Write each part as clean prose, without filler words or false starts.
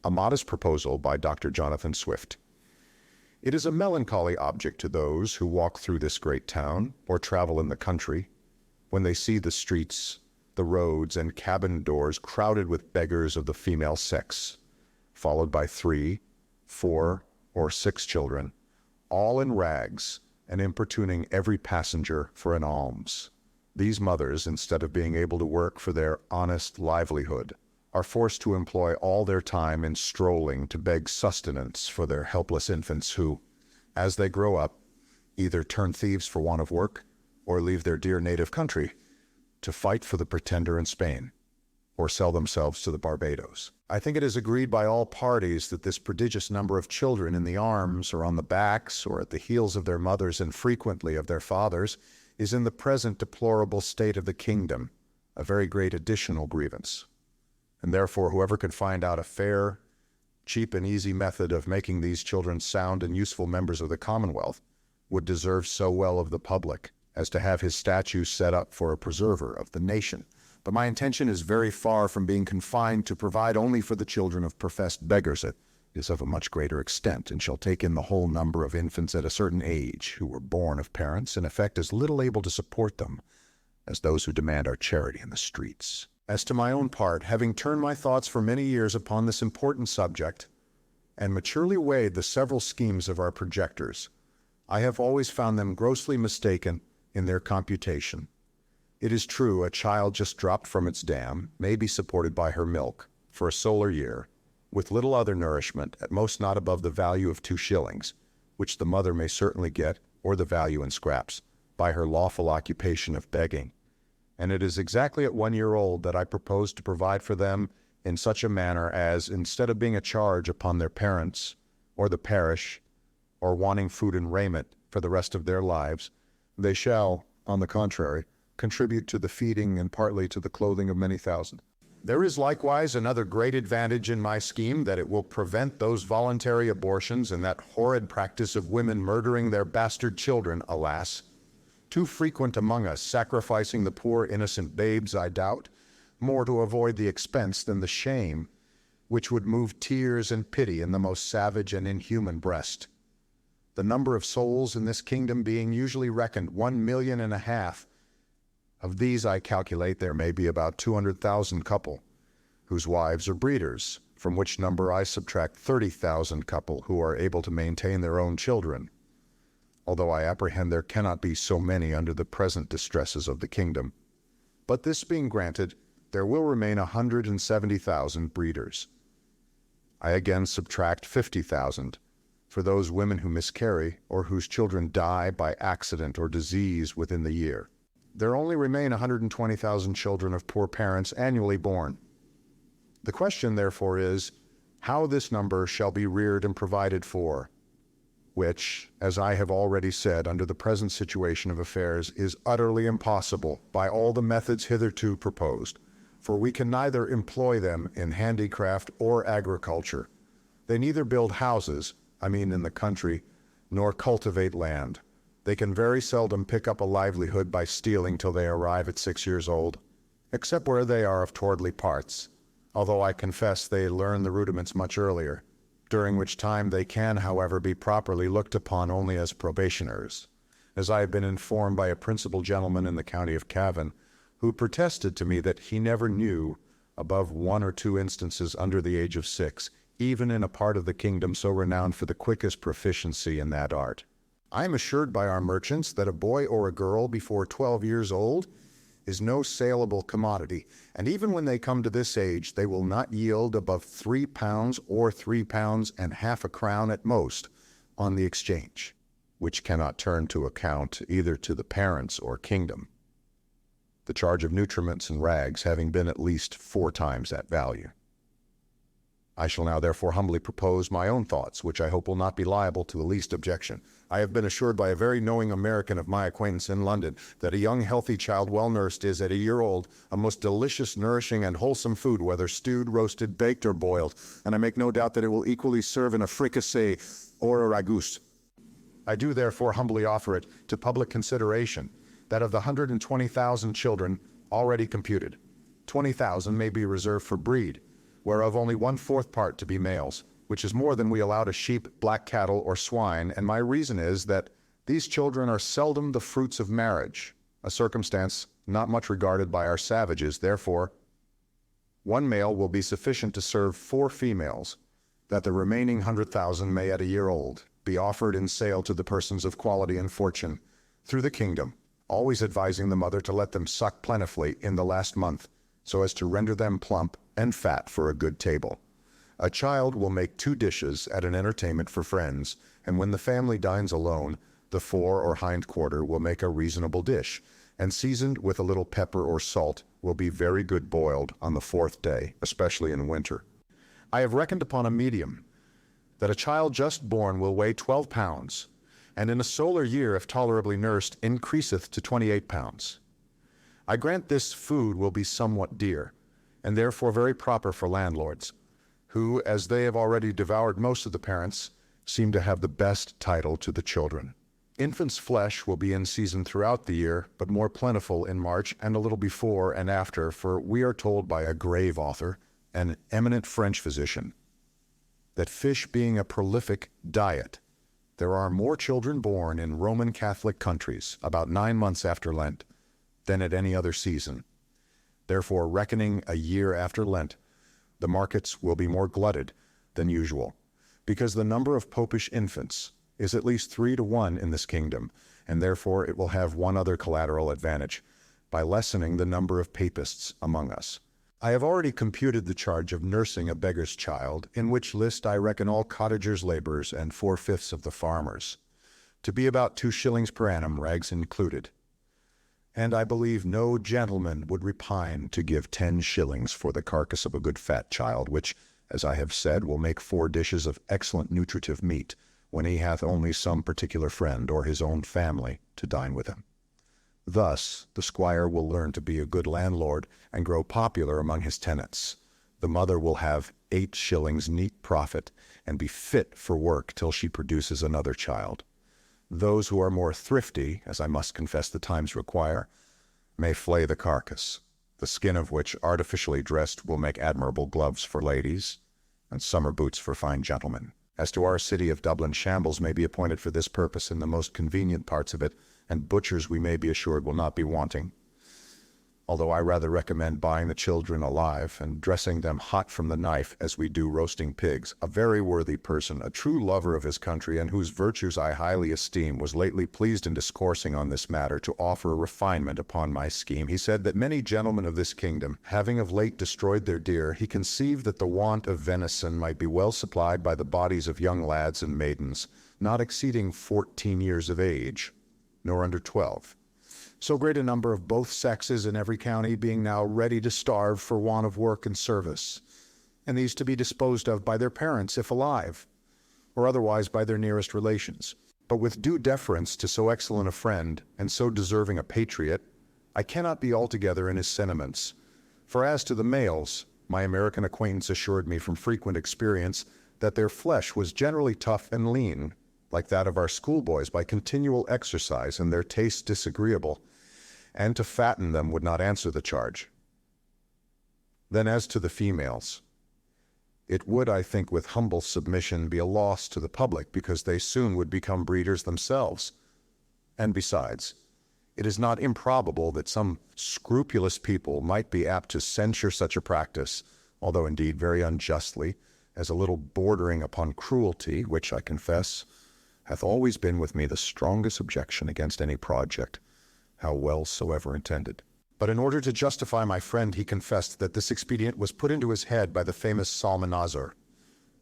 a modest proposal by Dr. Jonathan Swift. It is a melancholy object to those who walk through this great town or travel in the country when they see the streets, the roads, and cabin doors crowded with beggars of the female sex, followed by 3, 4, or 6 children, all in rags and importuning every passenger for an alms. These mothers, instead of being able to work for their honest livelihood, are forced to employ all their time in strolling to beg sustenance for their helpless infants who, as they grow up, either turn thieves for want of work or leave their dear native country to fight for the pretender in Spain or sell themselves to the Barbados. I think it is agreed by all parties that this prodigious number of children in the arms or on the backs or at the heels of their mothers and frequently of their fathers is in the present deplorable state of the kingdom a very great additional grievance. And therefore, whoever could find out a fair, cheap, and easy method of making these children sound and useful members of the Commonwealth would deserve so well of the public as to have his statue set up for a preserver of the nation. But my intention is very far from being confined to provide only for the children of professed beggars. It is of a much greater extent, and shall take in the whole number of infants at a certain age who were born of parents, in effect, as little able to support them as those who demand our charity in the streets. As to my own part, having turned my thoughts for many years upon this important subject, and maturely weighed the several schemes of our projectors, I have always found them grossly mistaken in their computation. It is true, a child just dropped from its dam may be supported by her milk for a solar year, with little other nourishment, at most not above the value of 2 shillings, which the mother may certainly get, or the value in scraps, by her lawful occupation of begging. And it is exactly at 1 year old that I propose to provide for them in such a manner as, instead of being a charge upon their parents, or the parish, or wanting food and raiment for the rest of their lives, they shall, on the contrary, contribute to the feeding and partly to the clothing of many thousand. There is likewise another great advantage in my scheme, that it will prevent those voluntary abortions and that horrid practice of women murdering their bastard children, alas, too frequent among us, sacrificing the poor innocent babes, I doubt, more to avoid the expense than the shame, which would move tears and pity in the most savage and inhuman breast. The number of souls in this kingdom being usually reckoned 1.5 million, of these I calculate there may be about 200,000 couple, whose wives are breeders, from which number I subtract 30,000 couple who are able to maintain their own children, although I apprehend there cannot be so many under the present distresses of the kingdom. But this being granted, there will remain 170,000 breeders. I again subtract 50,000 for those women who miscarry or whose children die by accident or disease within the year. There only remain 120,000 children of poor parents annually born. The question, therefore, is how this number shall be reared and provided for, which, as I have already said, under the present situation of affairs, is utterly impossible by all the methods hitherto proposed, for we can neither employ them in handicraft or agriculture. They neither build houses, in the country, nor cultivate land. They can very seldom pick up a livelihood by stealing till they arrive at 6 years old, except where they are of towardly parts, although I confess they learn the rudiments much earlier, during which time they can, however, be properly looked upon only as probationers, as I have been informed by a principal gentleman in the county of Cavan, who protested to me that he never knew above 1 or 2 instances under the age of 6, even in a part of the kingdom so renowned for the quickest proficiency in that art. I am assured by our merchants that a boy or a girl before 12 years old is no saleable commodity, and even when they come to this age, they will not yield above 3 pounds or 3 pounds and half a crown at most on the exchange, which cannot turn to account either to the parents or kingdom, the charge of nutriments and rags having been at least 4 times that value. I shall now therefore humbly propose my own thoughts, which I hope will not be liable to the least objection. I have been assured by a very knowing American of my acquaintance in London that a young healthy child well nursed is, at a year old, a most delicious, nourishing, and wholesome food, whether stewed, roasted, baked, or boiled, and I make no doubt that it will equally serve in a fricassee or a ragout. I do therefore humbly offer it to public consideration that of the 120,000 children already computed, 20,000 may be reserved for breed, whereof only 1/4 part to be males, which is more than we allow to sheep, black cattle, or swine, and my reason is that these children are seldom the fruits of marriage, a circumstance not much regarded by our savages. Therefore, 1 male will be sufficient to serve 4 females, that the remaining 100,000 may at a year old be offered in sale to the persons of quality and fortune through the kingdom, always advising the mother to let them suck plentifully in the last month, so as to render them plump and fat for a good table. A child will make 2 dishes at an entertainment for friends, and when the family dines alone, the fore or hind quarter will make a reasonable dish, and seasoned with a little pepper or salt will be very good boiled on the 4th day, especially in winter. I have reckoned upon a medium, that a child just born will weigh 12 pounds, and in a solar year, if tolerably nursed, increaseth to 28 pounds. I grant this food will be somewhat dear, and therefore very proper for landlords, who, as they have already devoured most of the parents, seem to have the best title to the children. Infant's flesh will be in season throughout the year, but more plentiful in March and a little before and after, for we are told by a grave author, an eminent French physician, that fish being a prolific diet, there are more children born in Roman Catholic countries about 9 months after Lent than at any other season. Therefore, reckoning a year after Lent, the markets will be more glutted than usual, because the number of popish infants is at least 3 to 1 in this kingdom, and therefore it will have one other collateral advantage, by lessening the number of papists among us. I have already computed the charge of nursing a beggar's child, in which list I reckon all cottagers' laborers and 4/5 of the farmers, to be about 2 shillings per annum, rags included. And I believe no gentleman would repine to give 10 shillings for the carcass of a good fat child, which, as I have said, will make 4 dishes of excellent nutritive meat, when he hath only some particular friend or his own family to dine with him. Thus the squire will learn to be a good landlord and grow popular among his tenants. The mother will have 8 shillings neat profit and be fit for work till she produces another child. Those who are more thrifty, as I must confess the times require, may flay the carcass, the skin of which, artificially dressed, will make admirable gloves for ladies and summer boots for fine gentlemen. As to our city of Dublin, shambles may be appointed for this purpose in the most convenient parts of it, and butchers, we may be assured, will not be wanting. Although I rather recommend buying the children alive and dressing them hot from the knife as we do roasting pigs. A very worthy person, a true lover of his country, and whose virtues I highly esteem, was lately pleased in discoursing on this matter to offer a refinement upon my scheme. He said that many gentlemen of this kingdom, having of late destroyed their deer, he conceived that the want of venison might be well supplied by the bodies of young lads and maidens, not exceeding 14 years of age, nor under 12. So great a number of both sexes in every county being now ready to starve for want of work and service, and these to be disposed of by their parents if alive, or otherwise by their nearest relations. But with due deference to so excellent a friend and so deserving a patriot, I cannot be altogether in his sentiments. For as to the males, my American acquaintance assured me from frequent experience that their flesh was generally tough and lean, like that of our schoolboys, by continual exercise, and their tastes disagreeable, and to fatten them would not answer the charge. Then as to the females, it would, I think, with humble submission, be a loss to the public, because they soon would become breeders themselves. And besides, it is not improbable that some scrupulous people might be apt to censure such a practice, although indeed very unjustly, as a little bordering upon cruelty, which, I confess, hath always been with me the strongest objection against any project, how well soever intended. But in order to justify my friend, he confessed that this expedient was put into his head by the famous Salmanazar,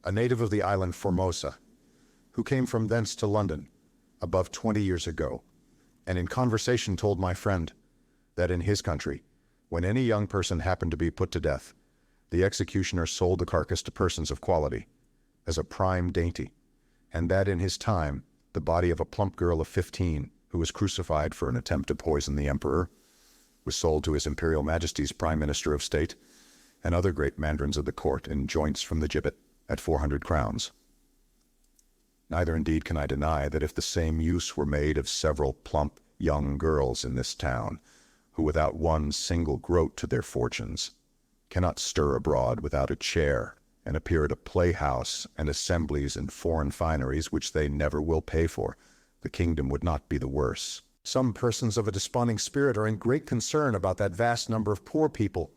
a native of the island Formosa, who came from thence to London above 20 years ago, and in conversation told my friend that in his country, when any young person happened to be put to death, the executioner sold the carcass to persons of quality as a prime dainty, and that in his time the body of a plump girl of 15, who was crucified for an attempt to poison the emperor, was sold to his Imperial Majesty's Prime Minister of State and other great mandarins of the court in joints from the gibbet at 400 crowns. Neither indeed can I deny that if the same use were made of several plump young girls in this town, who without one single groat to their fortunes cannot stir abroad without a chair, and appear at a playhouse and assemblies and foreign fineries which they never will pay for, the kingdom would not be the worse. Some persons of a desponding spirit are in great concern about that vast number of poor people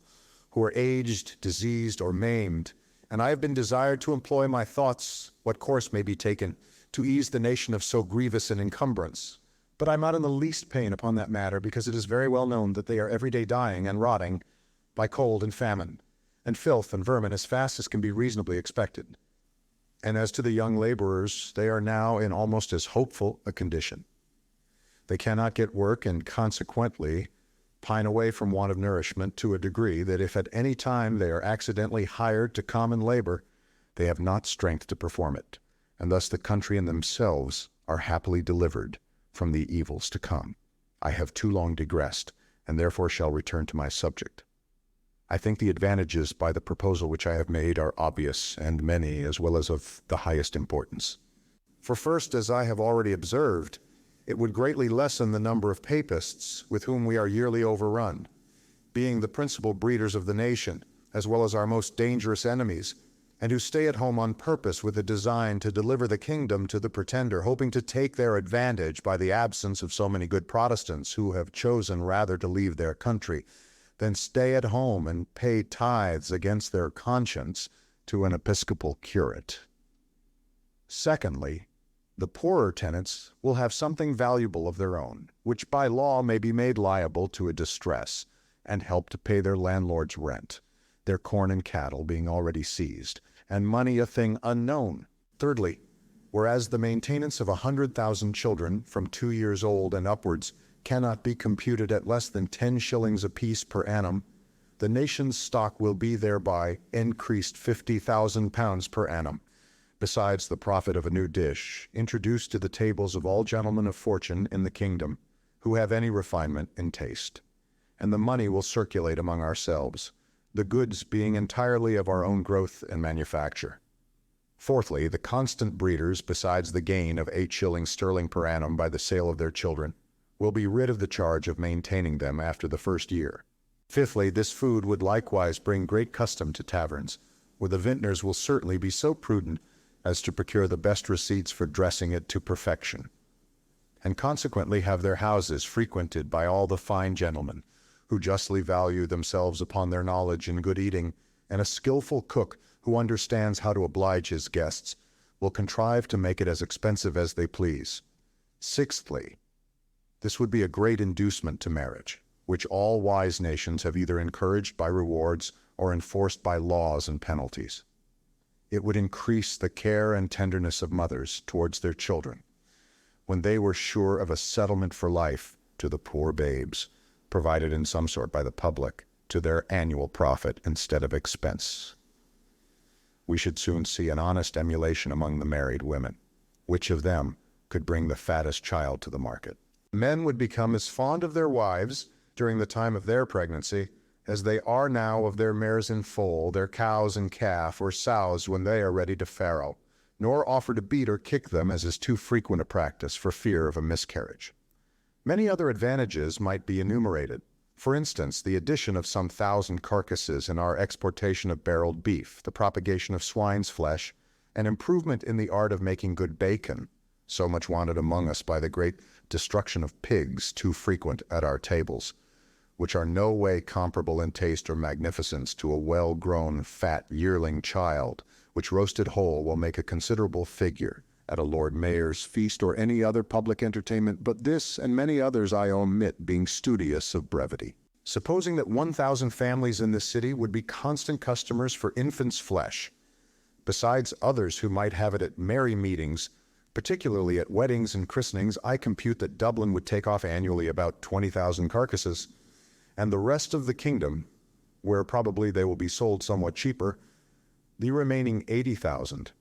who are aged, diseased, or maimed, and I have been desired to employ my thoughts what course may be taken to ease the nation of so grievous an encumbrance. But I'm not in the least pain upon that matter, because it is very well known that they are every day dying and rotting by cold and famine, and filth and vermin as fast as can be reasonably expected. And as to the young laborers, they are now in almost as hopeful a condition. They cannot get work, and consequently pine away from want of nourishment to a degree that if at any time they are accidentally hired to common labor, they have not strength to perform it, and thus the country and themselves are happily delivered from the evils to come. I have too long digressed, and therefore shall return to my subject. I think the advantages by the proposal which I have made are obvious and many, as well as of the highest importance. For first, as I have already observed, it would greatly lessen the number of papists with whom we are yearly overrun, being the principal breeders of the nation, as well as our most dangerous enemies, and who stay at home on purpose with a design to deliver the kingdom to the pretender, hoping to take their advantage by the absence of so many good Protestants who have chosen rather to leave their country than stay at home and pay tithes against their conscience to an episcopal curate. Secondly, the poorer tenants will have something valuable of their own, which by law may be made liable to a distress, and help to pay their landlord's rent, their corn and cattle being already seized, and money a thing unknown. Thirdly, whereas the maintenance of 100,000 children from 2 years old and upwards cannot be computed at less than 10 shillings apiece per annum, the nation's stock will be thereby increased 50,000 pounds per annum, besides the profit of a new dish, introduced to the tables of all gentlemen of fortune in the kingdom, who have any refinement in taste. And the money will circulate among ourselves, the goods being entirely of our own growth and manufacture. Fourthly, the constant breeders, besides the gain of 8 shillings sterling per annum by the sale of their children, will be rid of the charge of maintaining them after the first year. Fifthly, this food would likewise bring great custom to taverns, where the vintners will certainly be so prudent as to procure the best receipts for dressing it to perfection, and consequently have their houses frequented by all the fine gentlemen, who justly value themselves upon their knowledge in good eating, and a skillful cook who understands how to oblige his guests will contrive to make it as expensive as they please. Sixthly, this would be a great inducement to marriage, which all wise nations have either encouraged by rewards or enforced by laws and penalties. It would increase the care and tenderness of mothers towards their children, when they were sure of a settlement for life to the poor babes, provided in some sort by the public, to their annual profit instead of expense. We should soon see an honest emulation among the married women. Which of them could bring the fattest child to the market? Men would become as fond of their wives during the time of their pregnancy as they are now of their mares in foal, their cows and calf, or sows when they are ready to farrow, nor offer to beat or kick them as is too frequent a practice for fear of a miscarriage. Many other advantages might be enumerated. For instance, the addition of some 1,000 carcasses in our exportation of barreled beef, the propagation of swine's flesh, an improvement in the art of making good bacon, so much wanted among us by the great destruction of pigs too frequent at our tables, which are no way comparable in taste or magnificence to a well-grown fat yearling child, which roasted whole will make a considerable figure at a Lord Mayor's feast or any other public entertainment, but this and many others I omit, being studious of brevity. Supposing that 1,000 families in this city would be constant customers for infant's flesh, besides others who might have it at merry meetings, particularly at weddings and christenings, I compute that Dublin would take off annually about 20,000 carcasses, and the rest of the kingdom, where probably they will be sold somewhat cheaper, the remaining 80,000.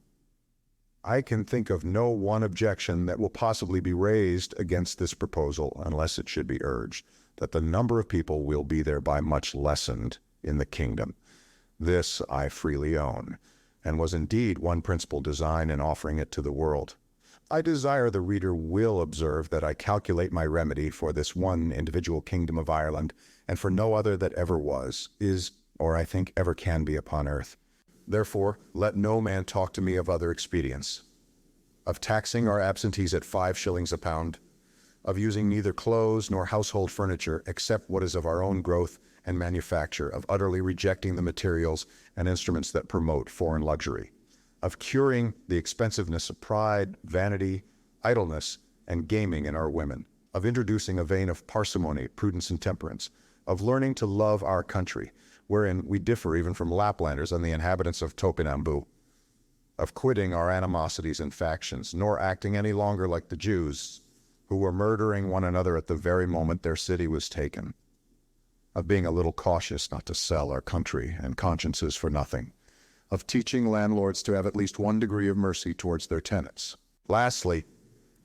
I can think of no one objection that will possibly be raised against this proposal, unless it should be urged that the number of people will be thereby much lessened in the kingdom. This I freely own, and was indeed one principal design in offering it to the world. I desire the reader will observe that I calculate my remedy for this one individual kingdom of Ireland, and for no other that ever was, is or I think ever can be upon earth. Therefore, let no man talk to me of other expedients, of taxing our absentees at 5 shillings a pound, of using neither clothes nor household furniture except what is of our own growth and manufacture, of utterly rejecting the materials and instruments that promote foreign luxury, of curing the expensiveness of pride, vanity, idleness, and gaming in our women, of introducing a vein of parsimony, prudence, and temperance, of learning to love our country, wherein we differ even from Laplanders and the inhabitants of Topinambu, of quitting our animosities and factions, nor acting any longer like the Jews, who were murdering one another at the very moment their city was taken, of being a little cautious not to sell our country and consciences for nothing, of teaching landlords to have at least 1 degree of mercy towards their tenants. Lastly,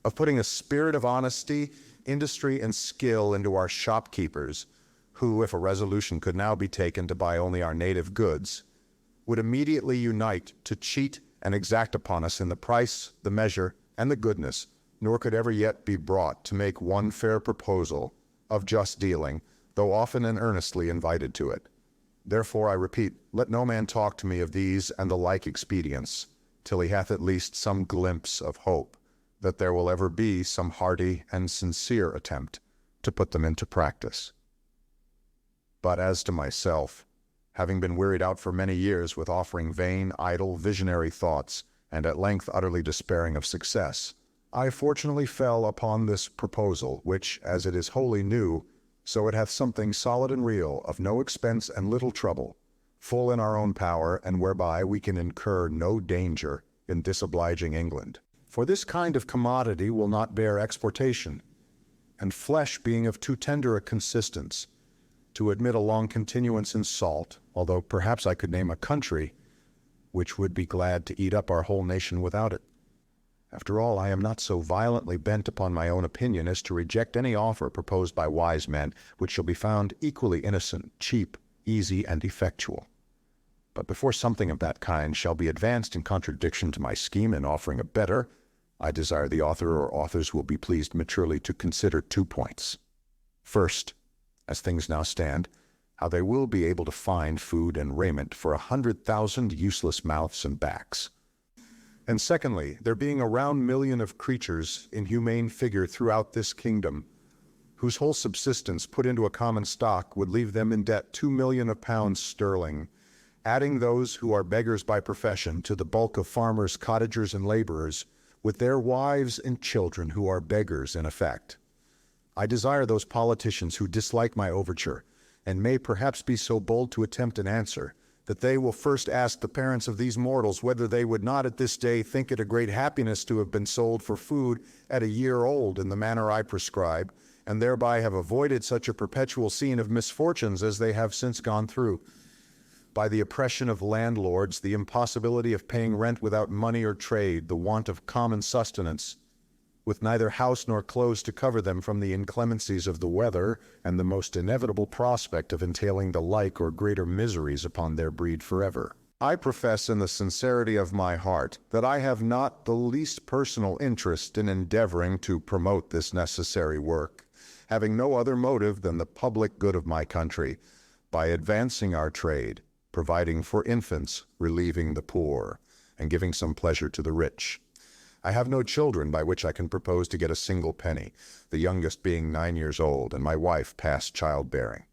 of putting a spirit of honesty, industry, and skill into our shopkeepers, who, if a resolution could now be taken to buy only our native goods, would immediately unite to cheat and exact upon us in the price, the measure, and the goodness, nor could ever yet be brought to make one fair proposal of just dealing, though often and earnestly invited to it. Therefore, I repeat, let no man talk to me of these and the like expedients, till he hath at least some glimpse of hope that there will ever be some hearty and sincere attempt to put them into practice. But as to myself, having been wearied out for many years with offering vain, idle, visionary thoughts, and at length utterly despairing of success, I fortunately fell upon this proposal, which, as it is wholly new, so it hath something solid and real, of no expense and little trouble, full in our own power, and whereby we can incur no danger in disobliging England. For this kind of commodity will not bear exportation, and flesh being of too tender a consistence, to admit a long continuance in salt, although perhaps I could name a country which would be glad to eat up our whole nation without it. After all, I am not so violently bent upon my own opinion as to reject any offer proposed by wise men, which shall be found equally innocent, cheap, easy, and effectual. But before something of that kind shall be advanced in contradiction to my scheme in offering a better, I desire the author or authors will be pleased maturely to consider 2 points. First, as things now stand, how they will be able to find food and raiment for 100,000 useless mouths and backs. And secondly, there being a round million of creatures in humane figure throughout this kingdom, whose whole subsistence put into a common stock would leave them in debt 2 million of pounds sterling, adding those who are beggars by profession to the bulk of farmers, cottagers, and laborers, with their wives and children who are beggars in effect. I desire those politicians who dislike my overture, and may perhaps be so bold to attempt an answer, that they will first ask the parents of these mortals whether they would not at this day think it a great happiness to have been sold for food at a year old in the manner I prescribe, and thereby have avoided such a perpetual scene of misfortunes as they have since gone through, by the oppression of landlords, the impossibility of paying rent without money or trade, the want of common sustenance, with neither house nor clothes to cover them from the inclemencies of the weather, and the most inevitable prospect of entailing the like or greater miseries upon their breed forever. I profess in the sincerity of my heart that I have not the least personal interest in endeavoring to promote this necessary work, having no other motive than the public good of my country, by advancing our trade, providing for infants, relieving the poor, and giving some pleasure to the rich. I have no children by which I can propose to get a single penny, the youngest being 9 years old, and my wife past childbearing.